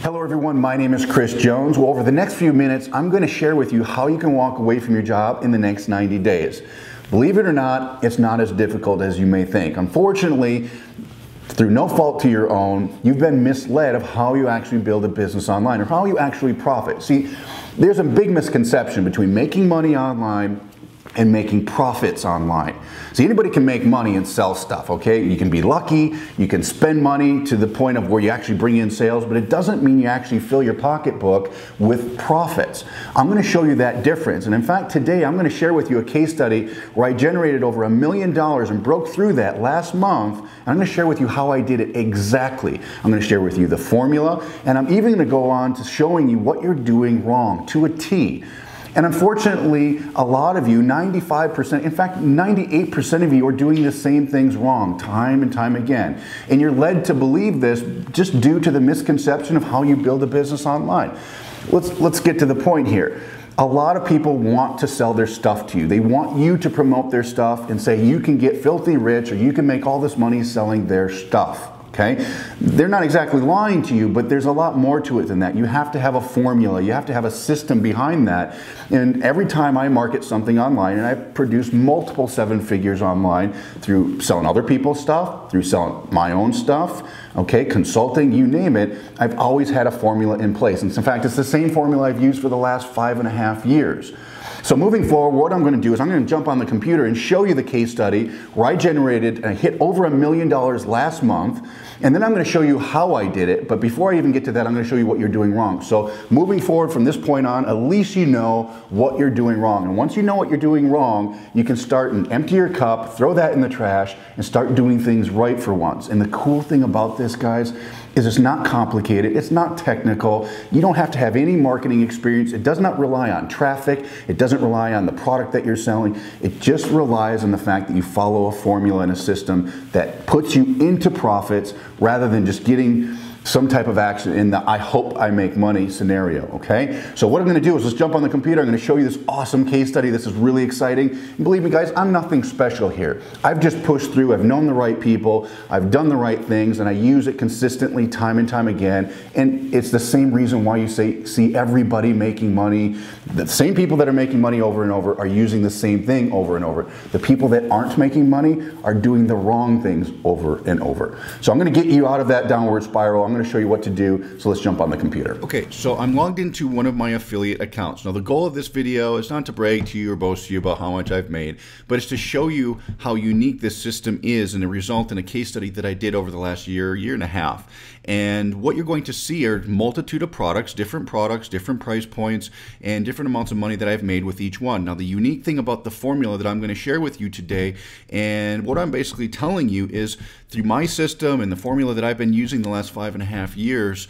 Hello everyone, my name is Chris Jones. Well, over the next few minutes, I'm going to share with you how you can walk away from your job in the next 90 days. Believe it or not, it's not as difficult as you may think. Unfortunately, through no fault to your own, you've been misled of how you actually build a business online or how you actually profit. See, there's a big misconception between making money online and making profits online. See, anybody can make money and sell stuff, okay? You can be lucky, you can spend money to the point of where you actually bring in sales, but it doesn't mean you actually fill your pocketbook with profits. I'm going to show you that difference. And in fact, today I'm going to share with you a case study where I generated over $1 million and broke through that last month. And I'm going to share with you how I did it exactly. I'm going to share with you the formula, and I'm even going to go on to showing you what you're doing wrong to a T. And unfortunately, a lot of you, 95%, in fact 98% of you are doing the same things wrong time and time again. And you're led to believe this just due to the misconception of how you build a business online. Let's get to the point here. A lot of people want to sell their stuff to you. They want you to promote their stuff and say you can get filthy rich or you can make all this money selling their stuff. Okay? They're not exactly lying to you, but there's a lot more to it than that. You have to have a formula. You have to have a system behind that. And every time I market something online, and I produce multiple seven figures online through selling other people's stuff, through selling my own stuff, okay, consulting, you name it, I've always had a formula in place. And in fact, it's the same formula I've used for the last 5.5 years. So moving forward, what I'm going to do is I'm going to jump on the computer and show you the case study where I generated and hit over $1 million last month, and then I'm going to show you how I did it. But before I even get to that, I'm going to show you what you're doing wrong. So moving forward from this point on, at least you know what you're doing wrong. And once you know what you're doing wrong, you can start and empty your cup, throw that in the trash, and start doing things right for once. And the cool thing about this, guys, is it's not complicated, it's not technical, you don't have to have any marketing experience, it does not rely on traffic, it doesn't rely on the product that you're selling, it just relies on the fact that you follow a formula and a system that puts you into profits rather than just getting some type of action in the I hope I make money scenario, okay? So what I'm gonna do is let's jump on the computer, I'm gonna show you this awesome case study. This is really exciting. And believe me guys, I'm nothing special here. I've just pushed through, I've known the right people, I've done the right things, and I use it consistently time and time again. And it's the same reason why you see everybody making money. The same people that are making money over and over are using the same thing over and over. The people that aren't making money are doing the wrong things over and over. So I'm gonna get you out of that downward spiral. I'm going to show you what to do, so let's jump on the computer. Okay, so I'm logged into one of my affiliate accounts. Now the goal of this video is not to brag to you or boast to you about how much I've made, but it's to show you how unique this system is and the result in a case study that I did over the last year and a half. And what you're going to see are a multitude of products, different price points, and different amounts of money that I've made with each one. Now the unique thing about the formula that I'm going to share with you today, and what I'm basically telling you is through my system and the formula that I've been using the last 5.5 years,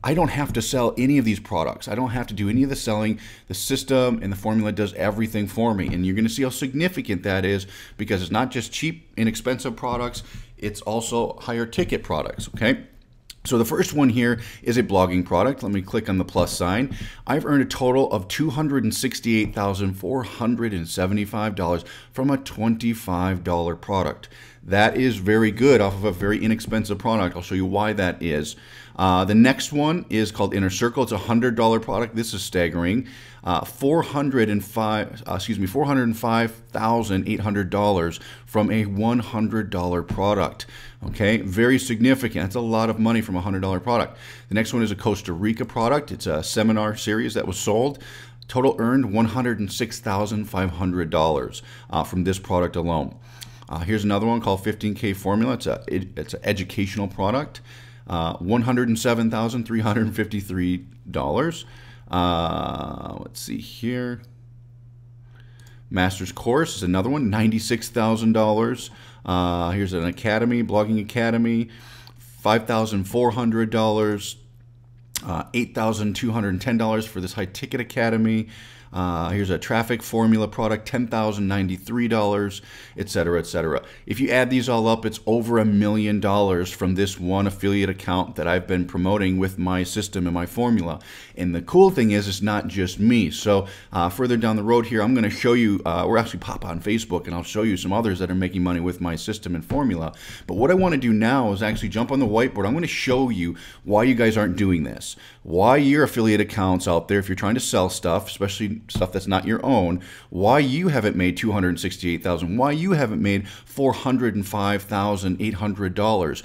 I don't have to sell any of these products. I don't have to do any of the selling. The system and the formula does everything for me. And you're going to see how significant that is because it's not just cheap, inexpensive products, it's also higher ticket products, okay? So the first one here is a blogging product. Let me click on the plus sign. I've earned a total of $268,475 from a $25 product. That is very good off of a very inexpensive product. I'll show you why that is. The next one is called Inner Circle. It's a $100 product. This is staggering. $405,800 from a $100 product. Okay, very significant. That's a lot of money from a $100 product. The next one is a Costa Rica product. It's a seminar series that was sold. Total earned $106,500 from this product alone. Here's another one called 15K Formula. It's an educational product. $107,353. Let's see here. Master's Course is another one, $96,000. Here's an academy, blogging academy, $5,400. $8,210 for this high ticket academy. Here's a traffic formula product, $10,093, etc., etc. If you add these all up, it's over $1 million from this one affiliate account that I've been promoting with my system and my formula. And the cool thing is, it's not just me. So further down the road here, I'm going to show you, we're actually pop on Facebook, and I'll show you some others that are making money with my system and formula. But what I want to do now is actually jump on the whiteboard. I'm going to show you why you guys aren't doing this. Why your affiliate accounts out there, if you're trying to sell stuff, especially stuff that's not your own, why you haven't made $268,000, why you haven't made $405,800.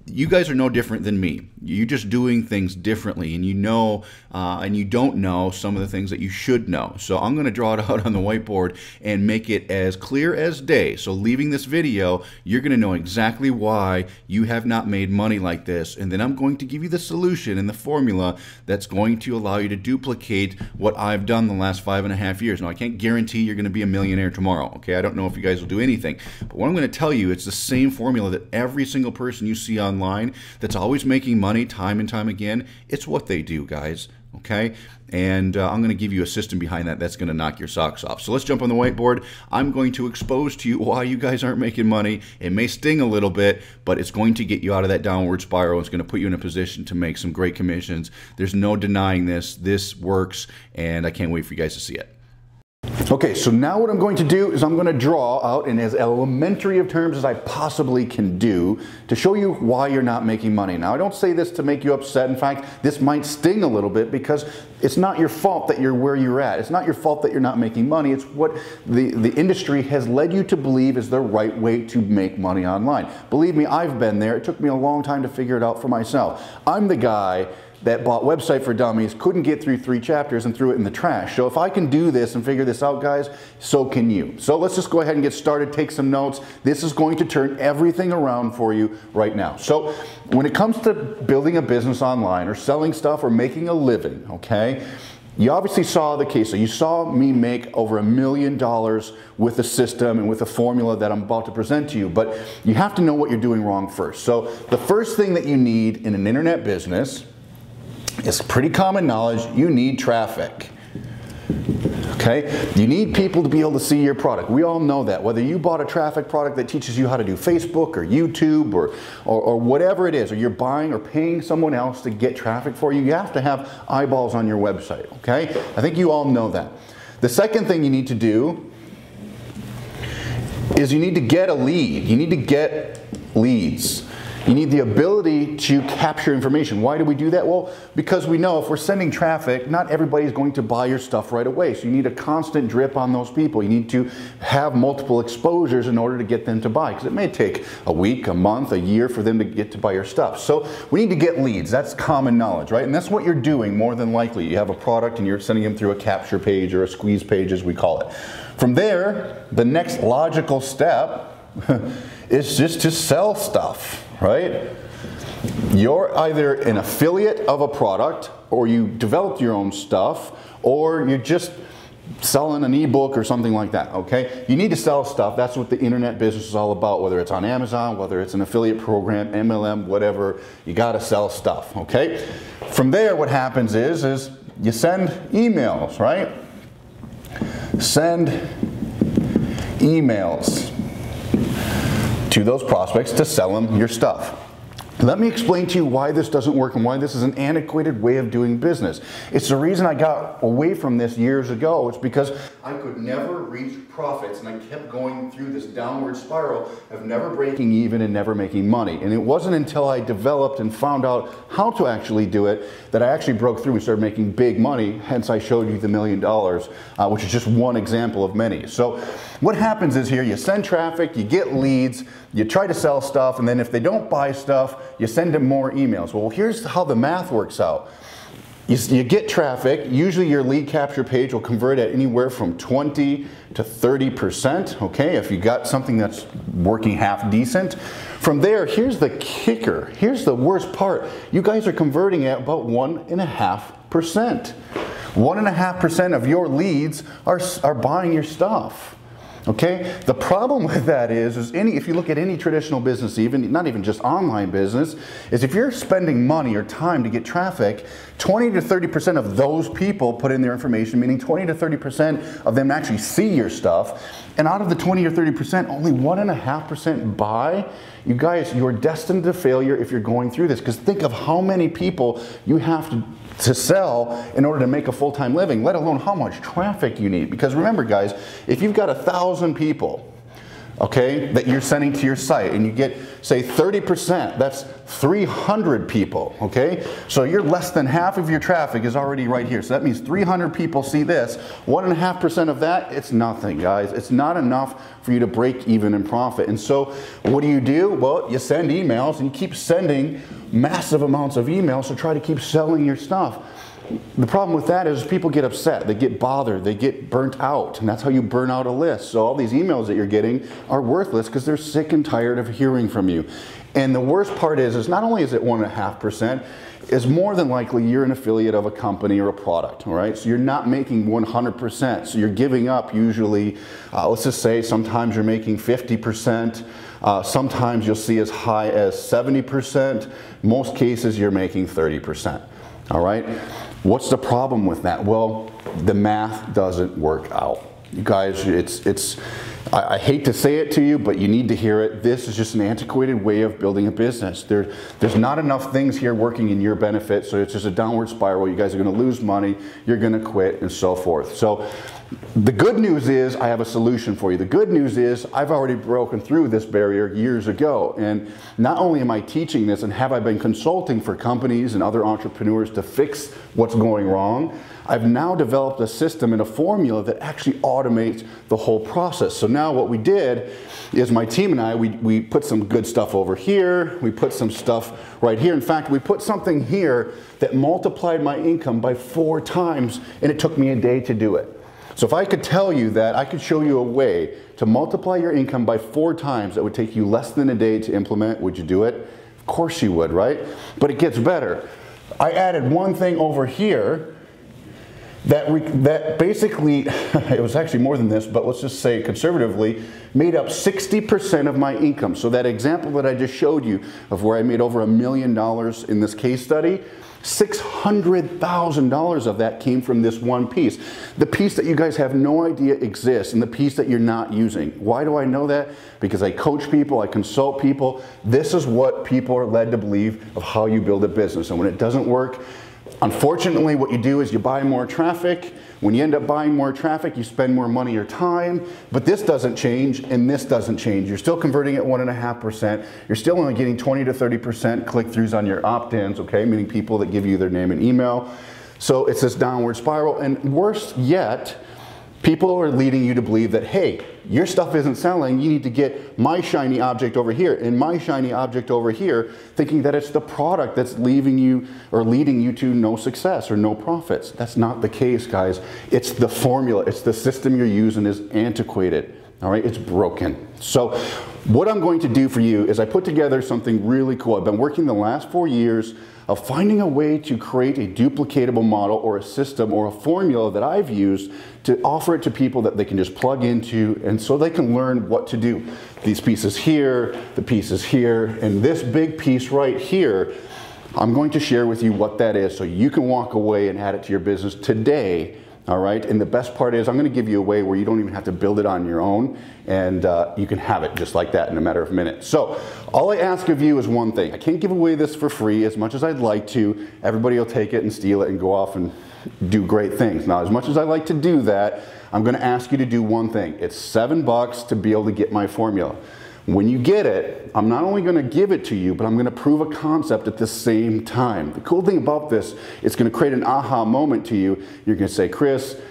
You guys are no different than me. You're just doing things differently, and you know, and you don't know some of the things that you should know. So I'm going to draw it out on the whiteboard and make it as clear as day. So leaving this video, you're going to know exactly why you have not made money like this, and then I'm going to give you the solution and the formula that's going to allow you to duplicate what I've done the last 5.5 years. Now, I can't guarantee you're going to be a millionaire tomorrow, okay? I don't know if you guys will do anything, but what I'm going to tell you, it's the same formula that every single person you see online that's always making money time and time again, it's what they do, guys, okay? And I'm going to give you a system behind that that's going to knock your socks off. So let's jump on the whiteboard. I'm going to expose to you why you guys aren't making money. It may sting a little bit, but it's going to get you out of that downward spiral. It's going to put you in a position to make some great commissions. There's no denying this. This works, and I can't wait for you guys to see it. Okay, so now what I'm going to do is I'm going to draw out in as elementary of terms as I possibly can do to show you why you're not making money. Now, I don't say this to make you upset. In fact, this might sting a little bit because it's not your fault that you're where you're at. It's not your fault that you're not making money. It's what the industry has led you to believe is the right way to make money online. Believe me, I've been there. It took me a long time to figure it out for myself. I'm the guy that bought Website for Dummies, couldn't get through 3 chapters and threw it in the trash. So if I can do this and figure this out, guys, so can you. So let's just go ahead and get started, take some notes. This is going to turn everything around for you right now. So when it comes to building a business online or selling stuff or making a living, okay, you obviously saw the case. So you saw me make over $1 million with the system and with the formula that I'm about to present to you. But you have to know what you're doing wrong first. So the first thing that you need in an internet business, it's pretty common knowledge, you need traffic. Okay? You need people to be able to see your product. We all know that. Whether you bought a traffic product that teaches you how to do Facebook or YouTube or whatever it is, or you're buying or paying someone else to get traffic for you, you have to have eyeballs on your website. Okay? I think you all know that. The second thing you need to do is you need to get a lead. You need to get leads. You need the ability to capture information. Why do we do that? Well, because we know if we're sending traffic, not everybody's going to buy your stuff right away. So you need a constant drip on those people. You need to have multiple exposures in order to get them to buy, because it may take a week, a month, a year for them to get to buy your stuff. So we need to get leads. That's common knowledge, right? And that's what you're doing more than likely. You have a product and you're sending them through a capture page or a squeeze page, as we call it. From there, the next logical step is just to sell stuff, right? You're either an affiliate of a product, or you developed your own stuff, or you're just selling an ebook or something like that, okay? You need to sell stuff. That's what the internet business is all about, whether it's on Amazon, whether it's an affiliate program, MLM, whatever, you gotta sell stuff, okay? From there, what happens is you send emails, right? Send emails to those prospects to sell them your stuff. Let me explain to you why this doesn't work and why this is an antiquated way of doing business. It's the reason I got away from this years ago. It's because I could never reach profits, and I kept going through this downward spiral of never breaking even and never making money. And it wasn't until I developed and found out how to actually do it that I actually broke through and started making big money. Hence, I showed you the $1 million, which is just one example of many. So what happens is here, you send traffic, you get leads, you try to sell stuff, and then if they don't buy stuff, you send them more emails. Well, here's how the math works out. You get traffic. Usually your lead capture page will convert at anywhere from 20 to 30%, okay, if you got something that's working half decent. From there, here's the kicker. Here's the worst part. You guys are converting at about 1.5%. 1.5% of your leads are buying your stuff. Okay, the problem with that is if you look at any traditional business, not even just online business, is if you're spending money or time to get traffic, 20 to 30% of those people put in their information, meaning 20 to 30% of them actually see your stuff, and out of the 20 or 30%, only 1.5% buy. You guys, you're destined to failure if you're going through this, because think of how many people you have to sell in order to make a full-time living, let alone how much traffic you need. Because remember guys, if you've got 1,000 people, okay, that you're sending to your site, and you get, say, 30%, that's 300 people, okay? So you're less than half of your traffic is already right here. So that means 300 people see this. 1.5% of that, it's nothing, guys. It's not enough for you to break even in profit. And so what do? Well, you send emails, and you keep sending massive amounts of emails to try to keep selling your stuff. The problem with that is people get upset, they get bothered, they get burnt out, and that's how you burn out a list. So all these emails that you're getting are worthless because they're sick and tired of hearing from you. And the worst part is not only is it 1.5%, is more than likely you're an affiliate of a company or a product, all right? So you're not making 100%, so you're giving up usually, let's just say sometimes you're making 50%, sometimes you'll see as high as 70%, most cases you're making 30%, all right? What's the problem with that? Well, the math doesn't work out. You guys, I hate to say it to you, but you need to hear it. This is just an antiquated way of building a business. There's not enough things here working in your benefit, so it's just a downward spiral. You guys are going to lose money, you're going to quit, and so forth. So the good news is I have a solution for you. The good news is I've already broken through this barrier years ago. And not only am I teaching this, and have I been consulting for companies and other entrepreneurs to fix what's going wrong, I've now developed a system and a formula that actually automates the whole process. So now what we did is my team and I, we put some good stuff over here, we put some stuff right here. In fact, we put something here that multiplied my income by 4 times, and it took me a day to do it. So if I could tell you that I could show you a way to multiply your income by 4 times that would take you less than a day to implement, would you do it? Of course you would, right? But it gets better. I added one thing over here that basically, it was actually more than this, but let's just say conservatively, made up 60% of my income. So that example that I just showed you of where I made over $1 million in this case study, $600,000 of that came from this one piece. The piece that you guys have no idea exists, and the piece that you're not using. Why do I know that? Because I coach people, I consult people. This is what people are led to believe of how you build a business. And when it doesn't work, unfortunately, what you do is you buy more traffic. When you end up buying more traffic, you spend more money or time, but this doesn't change and this doesn't change. You're still converting at 1.5%. You're still only getting 20 to 30% click-throughs on your opt-ins, okay, meaning people that give you their name and email. So it's this downward spiral, and worse yet, people are leading you to believe that, hey, your stuff isn't selling, you need to get my shiny object over here and my shiny object over here, thinking that it's the product that's leaving you or leading you to no success or no profits. That's not the case, guys. It's the formula, it's the system you're using is antiquated. All right, it's broken. So what I'm going to do for you is I put together something really cool. I've been working the last 4 years of finding a way to create a duplicatable model or a system or a formula that I've used to offer it to people that they can just plug into, and so they can learn what to do. These pieces here, the pieces here, and this big piece right here, I'm going to share with you what that is so you can walk away and add it to your business today. All right, and the best part is I'm going to give you a way where you don't even have to build it on your own, and you can have it just like that in a matter of minutes. So all I ask of you is one thing. I can't give away this for free as much as I'd like to. Everybody will take it and steal it and go off and do great things. Now, as much as I like to do that, I'm going to ask you to do one thing. It's $7 to be able to get my formula. When you get it, I'm not only going to give it to you, but I'm going to prove a concept at the same time. The cool thing about this, it's going to create an aha moment to you. You're going to say, Chris,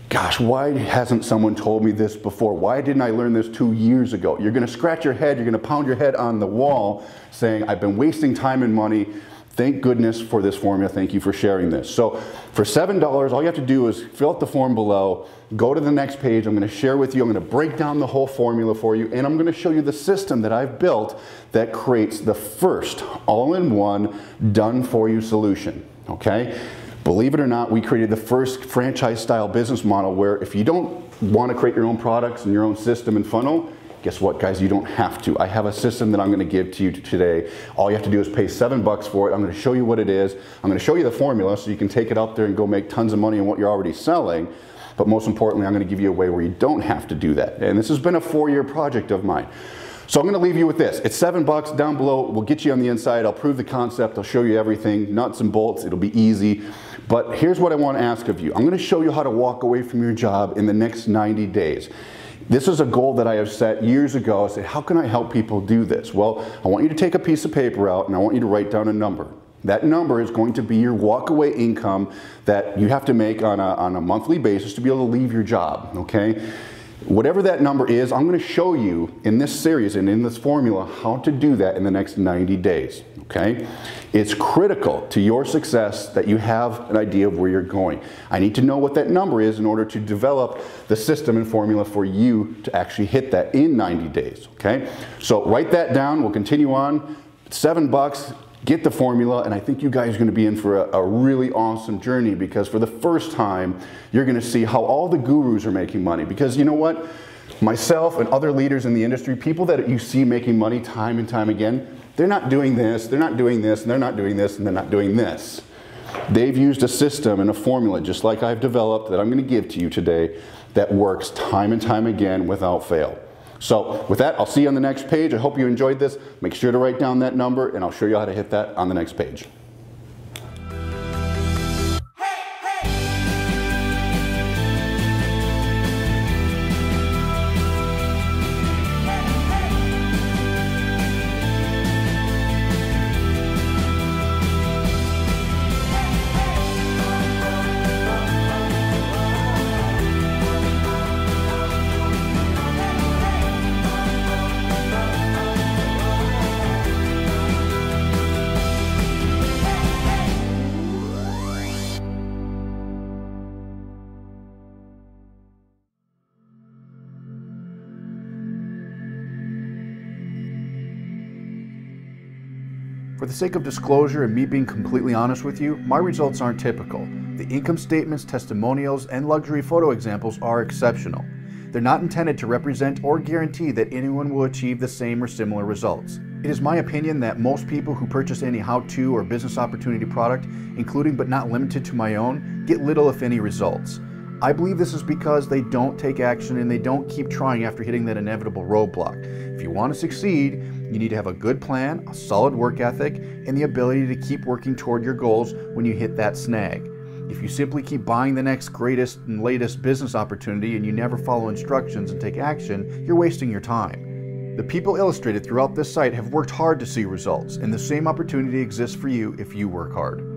gosh, why hasn't someone told me this before? Why didn't I learn this 2 years ago? You're going to scratch your head, you're going to pound your head on the wall saying, I've been wasting time and money. Thank goodness for this formula. Thank you for sharing this. So for $7, all you have to do is fill out the form below, go to the next page. I'm going to share with you, I'm going to break down the whole formula for you, and I'm going to show you the system that I've built that creates the first all-in-one done-for-you solution. Okay? Believe it or not, we created the first franchise-style business model where if you don't want to create your own products and your own system and funnel, guess what, guys? You don't have to. I have a system that I'm going to give to you today. All you have to do is pay $7 for it. I'm going to show you what it is. I'm going to show you the formula so you can take it out there and go make tons of money on what you're already selling. But most importantly, I'm going to give you a way where you don't have to do that. And this has been a 4-year project of mine. So I'm going to leave you with this. It's $7 down below. We'll get you on the inside. I'll prove the concept. I'll show you everything, nuts and bolts. It'll be easy. But here's what I want to ask of you. I'm going to show you how to walk away from your job in the next 90 days. This is a goal that I have set years ago. I said, how can I help people do this? Well, I want you to take a piece of paper out and I want you to write down a number. That number is going to be your walkaway income that you have to make on a monthly basis to be able to leave your job, okay? Whatever that number is, I'm going to show you in this series and in this formula how to do that in the next 90 days, okay? It's critical to your success that you have an idea of where you're going. I need to know what that number is in order to develop the system and formula for you to actually hit that in 90 days, okay? So write that down. We'll continue on. It's $7. Get the formula, and I think you guys are going to be in for a really awesome journey, because for the first time, you're going to see how all the gurus are making money. Because you know what? Myself and other leaders in the industry, people that you see making money time and time again, they're not doing this, they're not doing this, and they're not doing this, and they're not doing this. They've used a system and a formula, just like I've developed, that I'm going to give to you today, that works time and time again without fail. So with that, I'll see you on the next page. I hope you enjoyed this. Make sure to write down that number, and I'll show you how to hit that on the next page. For the sake of disclosure and me being completely honest with you, my results aren't typical. The income statements, testimonials, and luxury photo examples are exceptional. They're not intended to represent or guarantee that anyone will achieve the same or similar results. It is my opinion that most people who purchase any how-to or business opportunity product, including but not limited to my own, get little if any results. I believe this is because they don't take action and they don't keep trying after hitting that inevitable roadblock. If you want to succeed, you need to have a good plan, a solid work ethic, and the ability to keep working toward your goals when you hit that snag. If you simply keep buying the next greatest and latest business opportunity and you never follow instructions and take action, you're wasting your time. The people illustrated throughout this site have worked hard to see results, and the same opportunity exists for you if you work hard.